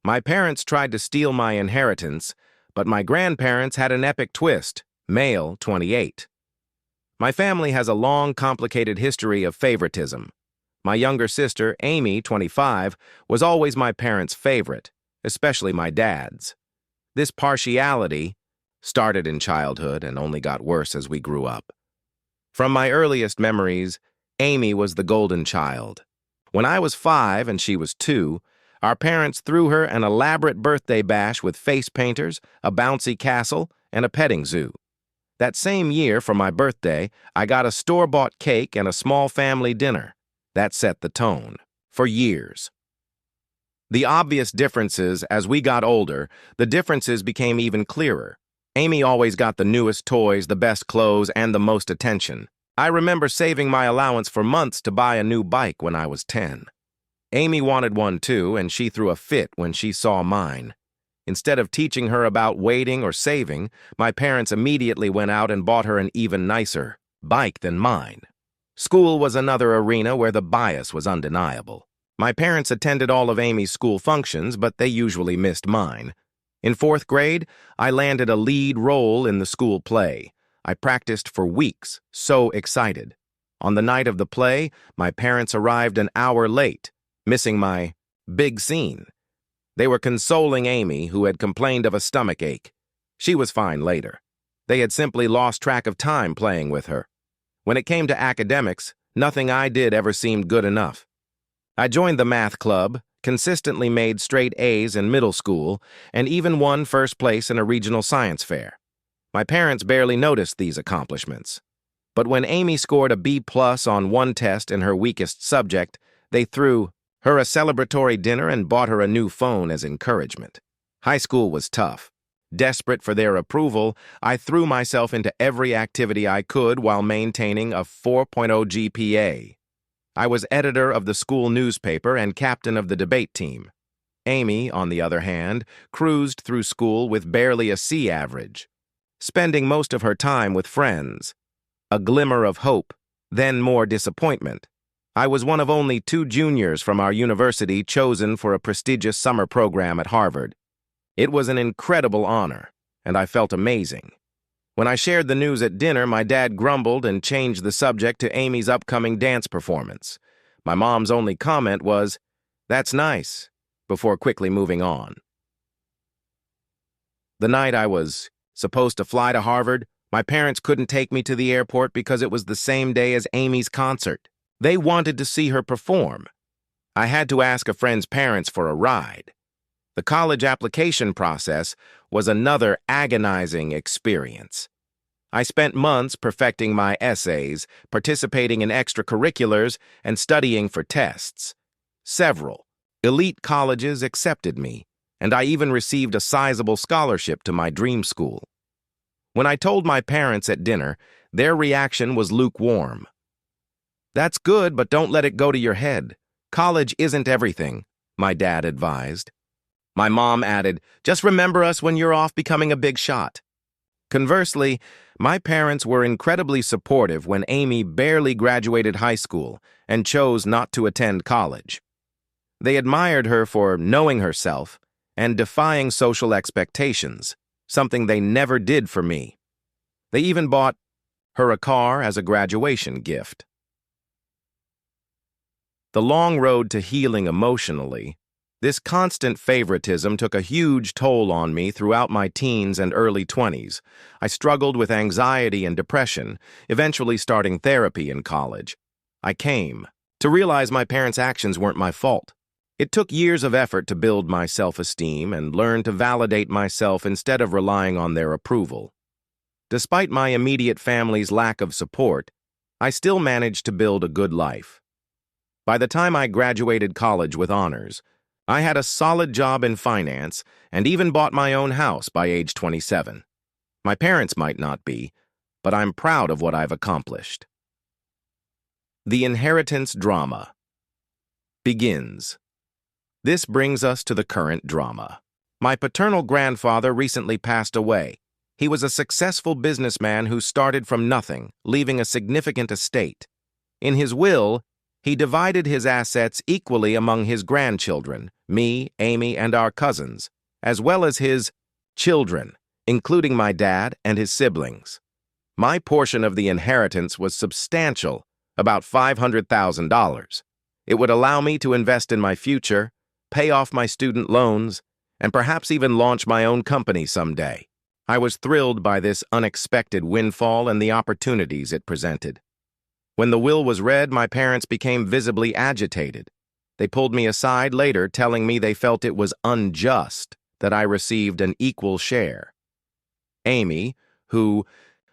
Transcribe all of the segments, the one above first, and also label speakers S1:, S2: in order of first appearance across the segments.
S1: My parents tried to steal my inheritance, but my grandparents had an epic twist, male 28. My family has a long, complicated history of favoritism. My younger sister, Amy, 25, was always my parents' favorite, especially my dad's. This partiality started in childhood and only got worse as we grew up. From my earliest memories, Amy was the golden child. When I was 5 and she was 2, our parents threw her an elaborate birthday bash with face painters, a bouncy castle, and a petting zoo. That same year, for my birthday, I got a store-bought cake and a small family dinner. That set the tone. For years. The obvious differences as we got older, the differences became even clearer. Amy always got the newest toys, the best clothes, and the most attention. I remember saving my allowance for months to buy a new bike when I was 10. Amy wanted one too, and she threw a fit when she saw mine. Instead of teaching her about waiting or saving, my parents immediately went out and bought her an even nicer bike than mine. School was another arena where the bias was undeniable. My parents attended all of Amy's school functions, but they usually missed mine. In 4th grade, I landed a lead role in the school play. I practiced for weeks, so excited. On the night of the play, my parents arrived an hour late, missing my big scene. They were consoling Amy, who had complained of a stomach ache. She was fine later. They had simply lost track of time playing with her. When it came to academics, nothing I did ever seemed good enough. I joined the math club, consistently made straight A's in middle school, and even won first place in a regional science fair. My parents barely noticed these accomplishments. But when Amy scored a B+ on one test in her weakest subject, they threw her a celebratory dinner and bought her a new phone as encouragement. High school was tough. Desperate for their approval, I threw myself into every activity I could while maintaining a 4.0 GPA. I was editor of the school newspaper and captain of the debate team. Amy, on the other hand, cruised through school with barely a C average, spending most of her time with friends. A glimmer of hope, then more disappointment. I was one of only 2 juniors from our university chosen for a prestigious summer program at Harvard. It was an incredible honor, and I felt amazing. When I shared the news at dinner, my dad grumbled and changed the subject to Amy's upcoming dance performance. My mom's only comment was, "That's nice," before quickly moving on. The night I was supposed to fly to Harvard, my parents couldn't take me to the airport because it was the same day as Amy's concert. They wanted to see her perform. I had to ask a friend's parents for a ride. The college application process was another agonizing experience. I spent months perfecting my essays, participating in extracurriculars, and studying for tests. Several elite colleges accepted me, and I even received a sizable scholarship to my dream school. When I told my parents at dinner, their reaction was lukewarm. "That's good, but don't let it go to your head. College isn't everything," my dad advised. My mom added, "Just remember us when you're off becoming a big shot." Conversely, my parents were incredibly supportive when Amy barely graduated high school and chose not to attend college. They admired her for knowing herself and defying social expectations, something they never did for me. They even bought her a car as a graduation gift. The long road to healing emotionally, this constant favoritism took a huge toll on me throughout my teens and early 20s. I struggled with anxiety and depression, eventually starting therapy in college. I came to realize my parents' actions weren't my fault. It took years of effort to build my self-esteem and learn to validate myself instead of relying on their approval. Despite my immediate family's lack of support, I still managed to build a good life. By the time I graduated college with honors, I had a solid job in finance and even bought my own house by age 27. My parents might not be, but I'm proud of what I've accomplished. The inheritance drama begins. This brings us to the current drama. My paternal grandfather recently passed away. He was a successful businessman who started from nothing, leaving a significant estate. In his will, he divided his assets equally among his grandchildren, me, Amy, and our cousins, as well as his children, including my dad and his siblings. My portion of the inheritance was substantial, about $500,000. It would allow me to invest in my future, pay off my student loans, and perhaps even launch my own company someday. I was thrilled by this unexpected windfall and the opportunities it presented. When the will was read, my parents became visibly agitated. They pulled me aside later, telling me they felt it was unjust that I received an equal share. Amy, who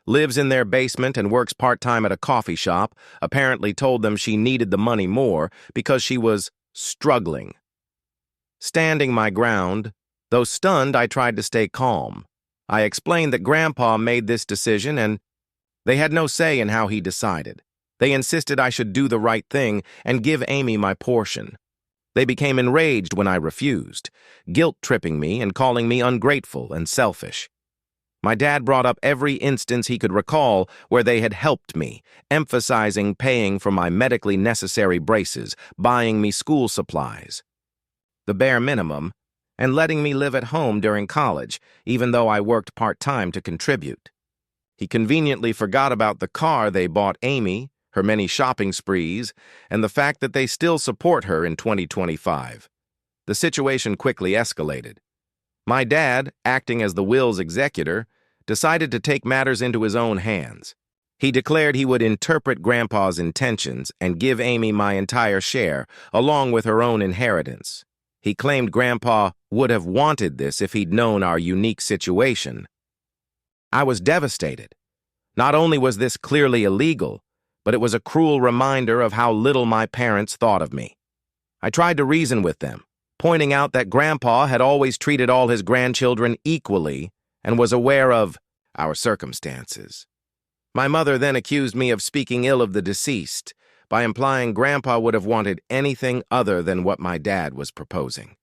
S1: lives in their basement and works part-time at a coffee shop, apparently told them she needed the money more because she was struggling. Standing my ground, though stunned, I tried to stay calm. I explained that Grandpa made this decision and they had no say in how he decided. They insisted I should do the right thing and give Amy my portion. They became enraged when I refused, guilt-tripping me and calling me ungrateful and selfish. My dad brought up every instance he could recall where they had helped me, emphasizing paying for my medically necessary braces, buying me school supplies, the bare minimum, and letting me live at home during college, even though I worked part-time to contribute. He conveniently forgot about the car they bought Amy, her many shopping sprees, and the fact that they still support her in 2025. The situation quickly escalated. My dad, acting as the will's executor, decided to take matters into his own hands. He declared he would interpret Grandpa's intentions and give Amy my entire share, along with her own inheritance. He claimed Grandpa would have wanted this if he'd known our unique situation. I was devastated. Not only was this clearly illegal, but it was a cruel reminder of how little my parents thought of me. I tried to reason with them, pointing out that Grandpa had always treated all his grandchildren equally and was aware of our circumstances. My mother then accused me of speaking ill of the deceased by implying Grandpa would have wanted anything other than what my dad was proposing.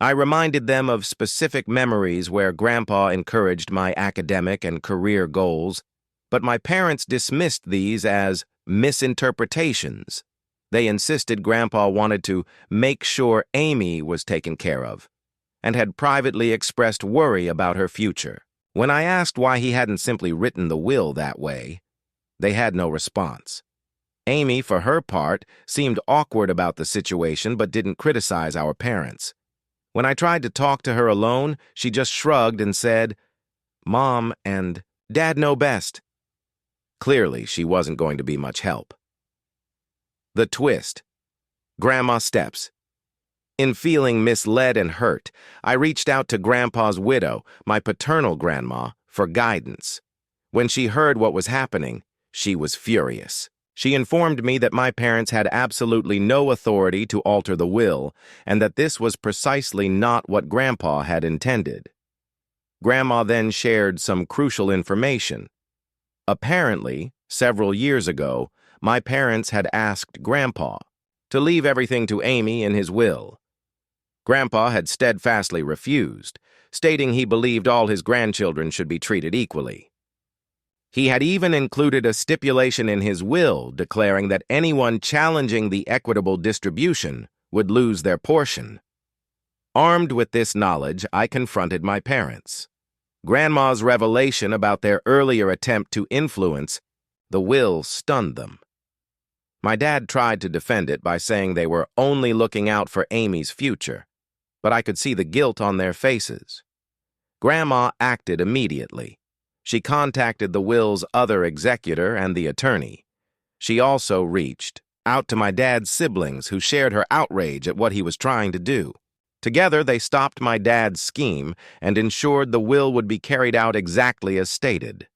S1: I reminded them of specific memories where Grandpa encouraged my academic and career goals, but my parents dismissed these as misinterpretations. They insisted Grandpa wanted to make sure Amy was taken care of, and had privately expressed worry about her future. When I asked why he hadn't simply written the will that way, they had no response. Amy, for her part, seemed awkward about the situation but didn't criticize our parents. When I tried to talk to her alone, she just shrugged and said, "Mom and Dad know best." Clearly, she wasn't going to be much help. The twist. Grandma steps. In feeling misled and hurt, I reached out to Grandpa's widow, my paternal grandma, for guidance. When she heard what was happening, she was furious. She informed me that my parents had absolutely no authority to alter the will, and that this was precisely not what Grandpa had intended. Grandma then shared some crucial information. Apparently, several years ago, my parents had asked Grandpa to leave everything to Amy in his will. Grandpa had steadfastly refused, stating he believed all his grandchildren should be treated equally. He had even included a stipulation in his will declaring that anyone challenging the equitable distribution would lose their portion. Armed with this knowledge, I confronted my parents. Grandma's revelation about their earlier attempt to influence the will stunned them. My dad tried to defend it by saying they were only looking out for Amy's future, but I could see the guilt on their faces. Grandma acted immediately. She contacted the will's other executor and the attorney. She also reached out to my dad's siblings, who shared her outrage at what he was trying to do. Together, they stopped my dad's scheme and ensured the will would be carried out exactly as stated.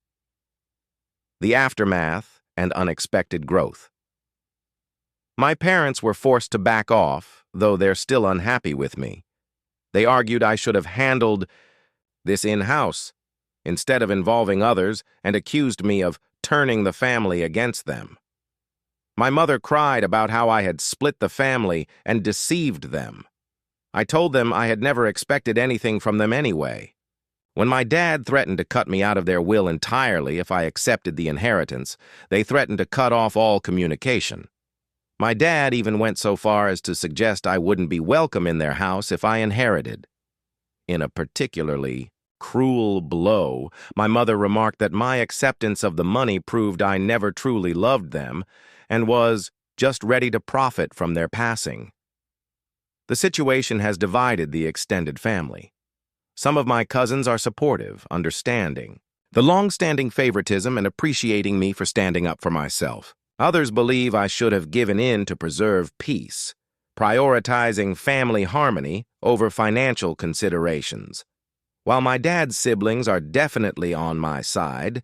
S1: The aftermath and unexpected growth. My parents were forced to back off, though they're still unhappy with me. They argued I should have handled this in-house, instead of involving others, and accused me of turning the family against them. My mother cried about how I had split the family and deceived them. I told them I had never expected anything from them anyway. When my dad threatened to cut me out of their will entirely if I accepted the inheritance, they threatened to cut off all communication. My dad even went so far as to suggest I wouldn't be welcome in their house if I inherited. In a particularly cruel blow, my mother remarked that my acceptance of the money proved I never truly loved them and was just ready to profit from their passing. The situation has divided the extended family. Some of my cousins are supportive, understanding, the long-standing favoritism and appreciating me for standing up for myself. Others believe I should have given in to preserve peace, prioritizing family harmony over financial considerations. While my dad's siblings are definitely on my side,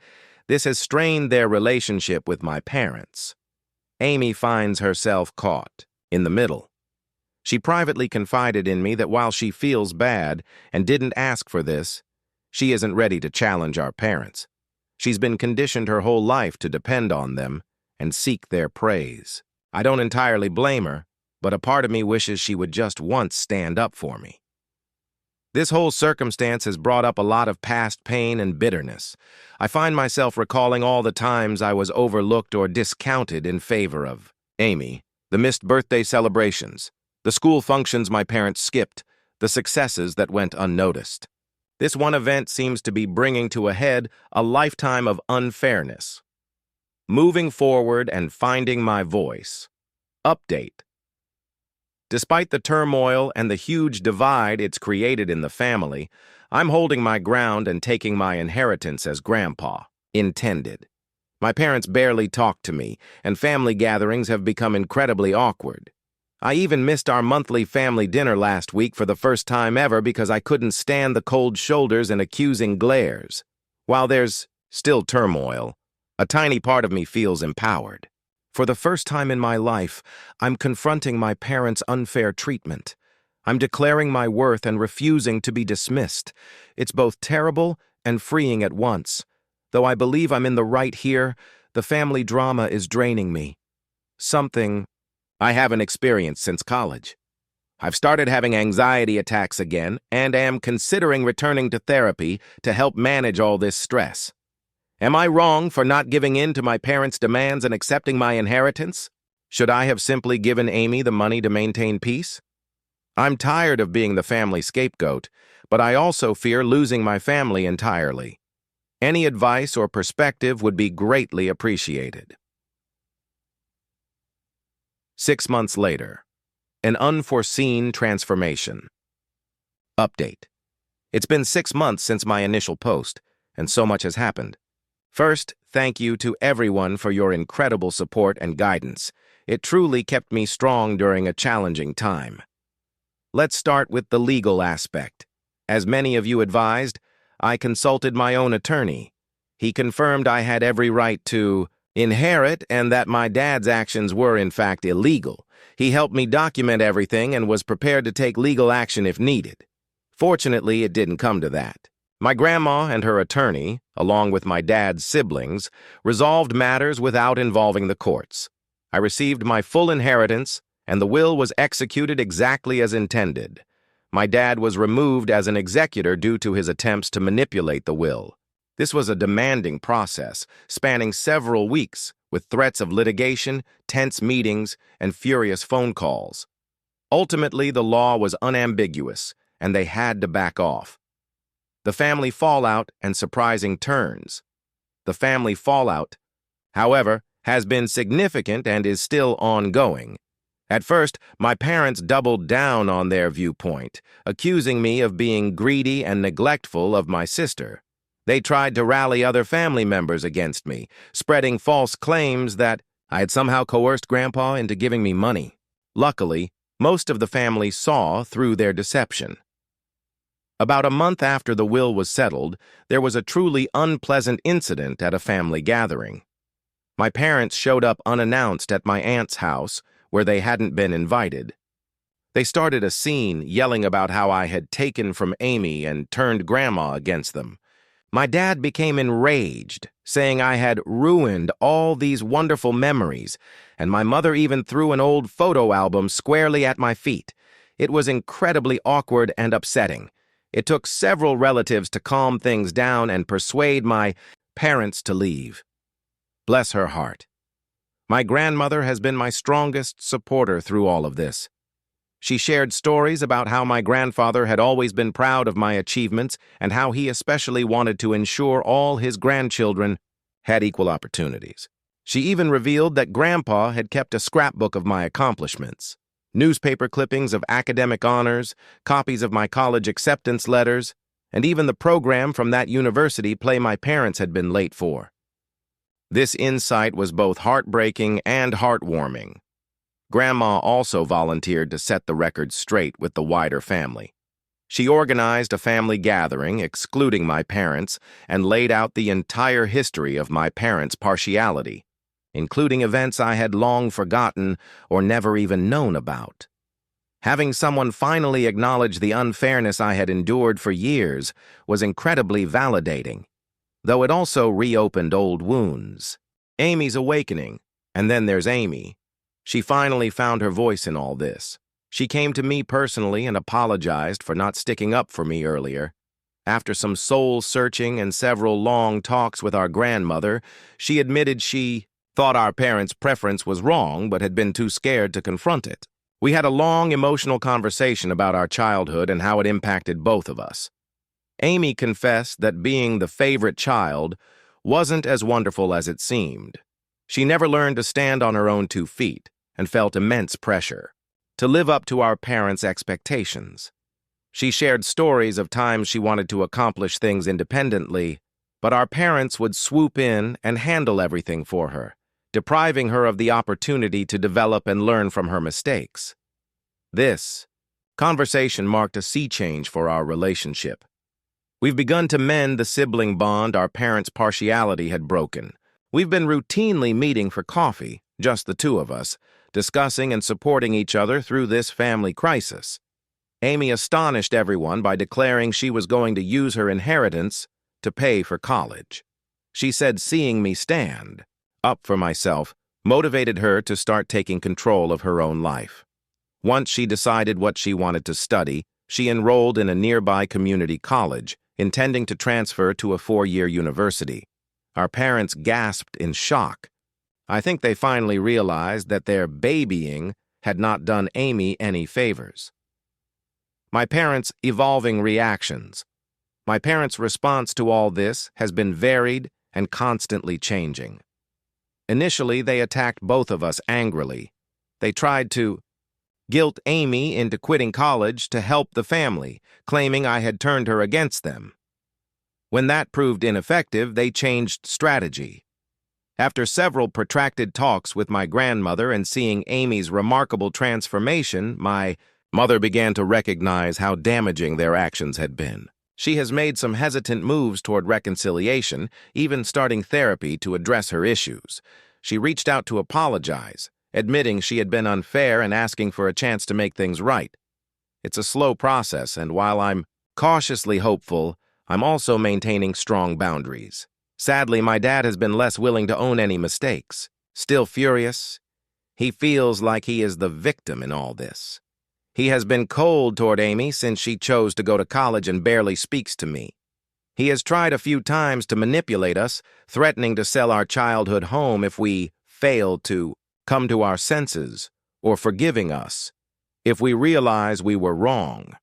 S1: this has strained their relationship with my parents. Amy finds herself caught in the middle. She privately confided in me that while she feels bad and didn't ask for this, she isn't ready to challenge our parents. She's been conditioned her whole life to depend on them and seek their praise. I don't entirely blame her, but a part of me wishes she would just once stand up for me. This whole circumstance has brought up a lot of past pain and bitterness. I find myself recalling all the times I was overlooked or discounted in favor of Amy, the missed birthday celebrations, the school functions my parents skipped, the successes that went unnoticed. This one event seems to be bringing to a head a lifetime of unfairness. Moving forward and finding my voice. Update. Despite the turmoil and the huge divide it's created in the family, I'm holding my ground and taking my inheritance as Grandpa intended. My parents barely talk to me, and family gatherings have become incredibly awkward. I even missed our monthly family dinner last week for the first time ever because I couldn't stand the cold shoulders and accusing glares. While there's still turmoil, a tiny part of me feels empowered. For the first time in my life, I'm confronting my parents' unfair treatment. I'm declaring my worth and refusing to be dismissed. It's both terrible and freeing at once. Though I believe I'm in the right here, the family drama is draining me. Something I haven't experienced since college. I've started having anxiety attacks again and am considering returning to therapy to help manage all this stress. Am I wrong for not giving in to my parents' demands and accepting my inheritance? Should I have simply given Amy the money to maintain peace? I'm tired of being the family scapegoat, but I also fear losing my family entirely. Any advice or perspective would be greatly appreciated. 6 months later, an unforeseen transformation. Update. It's been 6 months since my initial post, and so much has happened. First, thank you to everyone for your incredible support and guidance. It truly kept me strong during a challenging time. Let's start with the legal aspect. As many of you advised, I consulted my own attorney. He confirmed I had every right to inherit and that my dad's actions were in fact illegal. He helped me document everything and was prepared to take legal action if needed. Fortunately, it didn't come to that. My grandma and her attorney, along with my dad's siblings, resolved matters without involving the courts. I received my full inheritance, and the will was executed exactly as intended. My dad was removed as an executor due to his attempts to manipulate the will. This was a demanding process, spanning several weeks, with threats of litigation, tense meetings, and furious phone calls. Ultimately, the law was unambiguous, and they had to back off. The family fallout and surprising turns. The family fallout, however, has been significant and is still ongoing. At first, my parents doubled down on their viewpoint, accusing me of being greedy and neglectful of my sister. They tried to rally other family members against me, spreading false claims that I had somehow coerced Grandpa into giving me money. Luckily, most of the family saw through their deception. About a month after the will was settled, there was a truly unpleasant incident at a family gathering. My parents showed up unannounced at my aunt's house, where they hadn't been invited. They started a scene, yelling about how I had taken from Amy and turned Grandma against them. My dad became enraged, saying I had ruined all these wonderful memories, and my mother even threw an old photo album squarely at my feet. It was incredibly awkward and upsetting. It took several relatives to calm things down and persuade my parents to leave. Bless her heart. My grandmother has been my strongest supporter through all of this. She shared stories about how my grandfather had always been proud of my achievements and how he especially wanted to ensure all his grandchildren had equal opportunities. She even revealed that Grandpa had kept a scrapbook of my accomplishments, newspaper clippings of academic honors, copies of my college acceptance letters, and even the program from that university play my parents had been late for. This insight was both heartbreaking and heartwarming. Grandma also volunteered to set the record straight with the wider family. She organized a family gathering, excluding my parents, and laid out the entire history of my parents' partiality, including events I had long forgotten or never even known about. Having someone finally acknowledge the unfairness I had endured for years was incredibly validating, though it also reopened old wounds. Amy's awakening, and then there's Amy. She finally found her voice in all this. She came to me personally and apologized for not sticking up for me earlier. After some soul-searching and several long talks with our grandmother, she admitted she thought our parents' preference was wrong but had been too scared to confront it. We had a long emotional conversation about our childhood and how it impacted both of us. Amy confessed that being the favorite child wasn't as wonderful as it seemed. She never learned to stand on her own 2 feet and felt immense pressure to live up to our parents' expectations. She shared stories of times she wanted to accomplish things independently, but our parents would swoop in and handle everything for her, depriving her of the opportunity to develop and learn from her mistakes. This conversation marked a sea change for our relationship. We've begun to mend the sibling bond our parents' partiality had broken. We've been routinely meeting for coffee, just the 2 of us, discussing and supporting each other through this family crisis. Amy astonished everyone by declaring she was going to use her inheritance to pay for college. She said seeing me stand up for myself motivated her to start taking control of her own life. Once she decided what she wanted to study, she enrolled in a nearby community college, intending to transfer to a 4-year university. Our parents gasped in shock. I think they finally realized that their babying had not done Amy any favors. My parents' evolving reactions. My parents' response to all this has been varied and constantly changing. Initially, they attacked both of us angrily. They tried to guilt Amy into quitting college to help the family, claiming I had turned her against them. When that proved ineffective, they changed strategy. After several protracted talks with my grandmother and seeing Amy's remarkable transformation, my mother began to recognize how damaging their actions had been. She has made some hesitant moves toward reconciliation, even starting therapy to address her issues. She reached out to apologize, admitting she had been unfair and asking for a chance to make things right. It's a slow process, and while I'm cautiously hopeful, I'm also maintaining strong boundaries. Sadly, my dad has been less willing to own any mistakes. Still furious, he feels like he is the victim in all this. He has been cold toward Amy since she chose to go to college and barely speaks to me. He has tried a few times to manipulate us, threatening to sell our childhood home if we fail to come to our senses, or forgiving us if we realize we were wrong.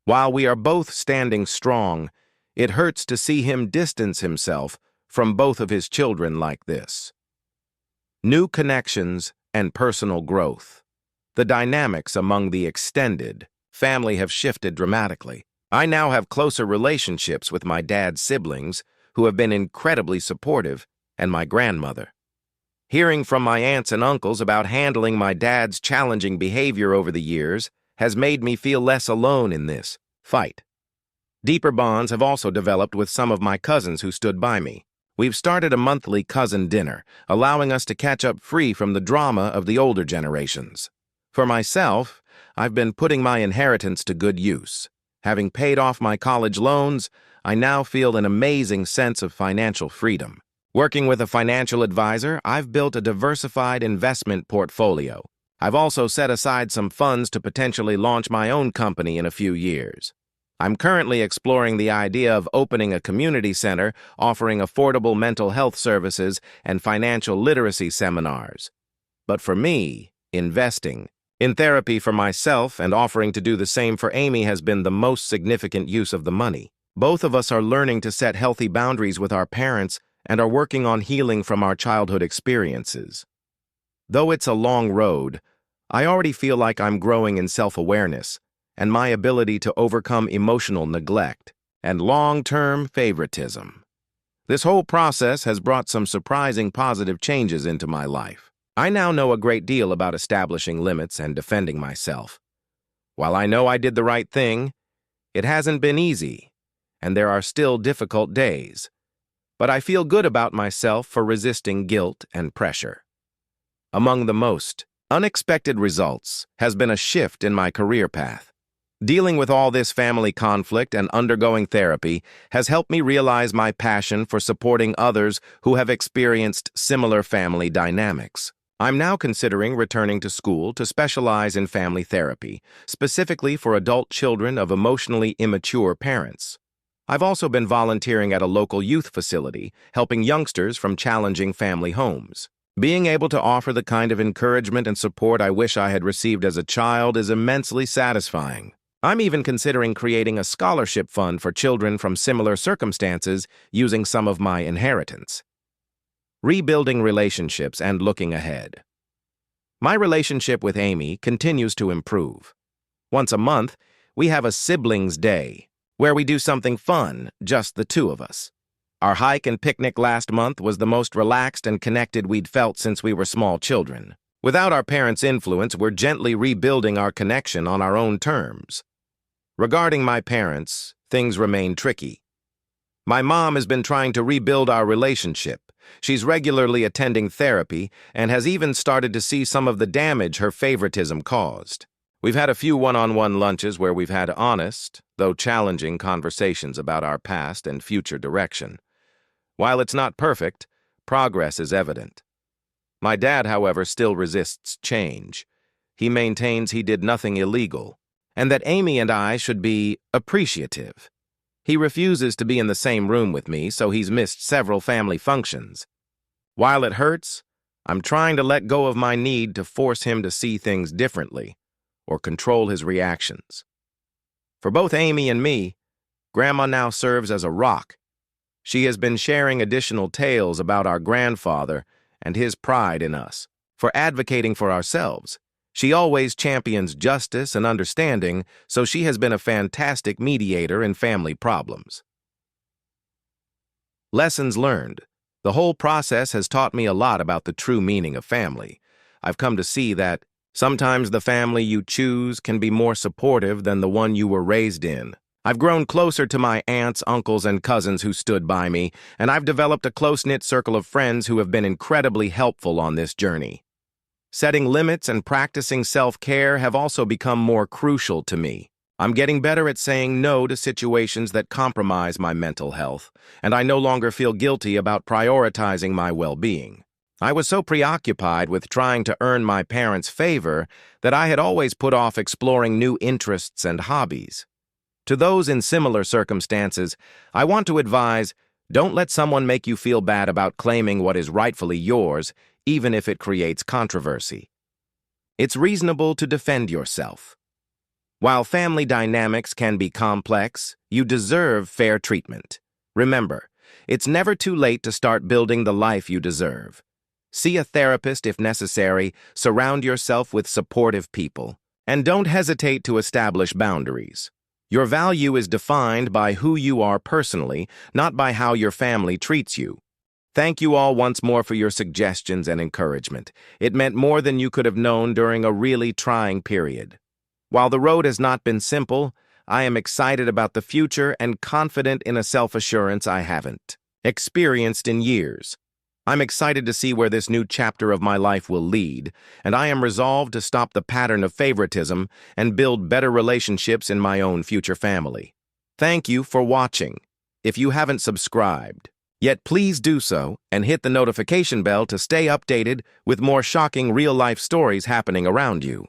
S1: While we are both standing strong, it hurts to see him distance himself from both of his children like this. New connections and personal growth. The dynamics among the extended family have shifted dramatically. I now have closer relationships with my dad's siblings, who have been incredibly supportive, and my grandmother. Hearing from my aunts and uncles about handling my dad's challenging behavior over the years has made me feel less alone in this fight. Deeper bonds have also developed with some of my cousins who stood by me. We've started a monthly cousin dinner, allowing us to catch up free from the drama of the older generations. For myself, I've been putting my inheritance to good use. Having paid off my college loans, I now feel an amazing sense of financial freedom. Working with a financial advisor, I've built a diversified investment portfolio. I've also set aside some funds to potentially launch my own company in a few years. I'm currently exploring the idea of opening a community center offering affordable mental health services and financial literacy seminars. But for me, investing in therapy for myself and offering to do the same for Amy has been the most significant use of the money. Both of us are learning to set healthy boundaries with our parents and are working on healing from our childhood experiences. Though it's a long road, I already feel like I'm growing in self-awareness and my ability to overcome emotional neglect and long-term favoritism. This whole process has brought some surprising positive changes into my life. I now know a great deal about establishing limits and defending myself. While I know I did the right thing, it hasn't been easy, and there are still difficult days. But I feel good about myself for resisting guilt and pressure. Among the most unexpected results has been a shift in my career path. Dealing with all this family conflict and undergoing therapy has helped me realize my passion for supporting others who have experienced similar family dynamics. I'm now considering returning to school to specialize in family therapy, specifically for adult children of emotionally immature parents. I've also been volunteering at a local youth facility, helping youngsters from challenging family homes. Being able to offer the kind of encouragement and support I wish I had received as a child is immensely satisfying. I'm even considering creating a scholarship fund for children from similar circumstances using some of my inheritance. Rebuilding relationships and looking ahead. My relationship with Amy continues to improve. Once a month, we have a siblings' day, where we do something fun, just the two of us. Our hike and picnic last month was the most relaxed and connected we'd felt since we were small children. Without our parents' influence, we're gently rebuilding our connection on our own terms. Regarding my parents, things remain tricky. My mom has been trying to rebuild our relationship. She's regularly attending therapy and has even started to see some of the damage her favoritism caused. We've had a few one-on-one lunches where we've had honest, though challenging conversations about our past and future direction. While it's not perfect, progress is evident. My dad, however, still resists change. He maintains he did nothing illegal, and that Amy and I should be appreciative. He refuses to be in the same room with me, so he's missed several family functions. While it hurts, I'm trying to let go of my need to force him to see things differently or control his reactions. For both Amy and me, Grandma now serves as a rock. She has been sharing additional tales about our grandfather and his pride in us. For advocating for ourselves, she always champions justice and understanding, so she has been a fantastic mediator in family problems. Lessons learned. The whole process has taught me a lot about the true meaning of family. I've come to see that sometimes the family you choose can be more supportive than the one you were raised in. I've grown closer to my aunts, uncles, and cousins who stood by me, and I've developed a close-knit circle of friends who have been incredibly helpful on this journey. Setting limits and practicing self-care have also become more crucial to me. I'm getting better at saying no to situations that compromise my mental health, and I no longer feel guilty about prioritizing my well-being. I was so preoccupied with trying to earn my parents' favor that I had always put off exploring new interests and hobbies. To those in similar circumstances, I want to advise, don't let someone make you feel bad about claiming what is rightfully yours, even if it creates controversy. It's reasonable to defend yourself. While family dynamics can be complex, you deserve fair treatment. Remember, it's never too late to start building the life you deserve. See a therapist if necessary, surround yourself with supportive people, and don't hesitate to establish boundaries. Your value is defined by who you are personally, not by how your family treats you. Thank you all once more for your suggestions and encouragement. It meant more than you could have known during a really trying period. While the road has not been simple, I am excited about the future and confident in a self-assurance I haven't experienced in years. I'm excited to see where this new chapter of my life will lead, and I am resolved to stop the pattern of favoritism and build better relationships in my own future family. Thank you for watching. If you haven't subscribed yet, please do so and hit the notification bell to stay updated with more shocking real-life stories happening around you.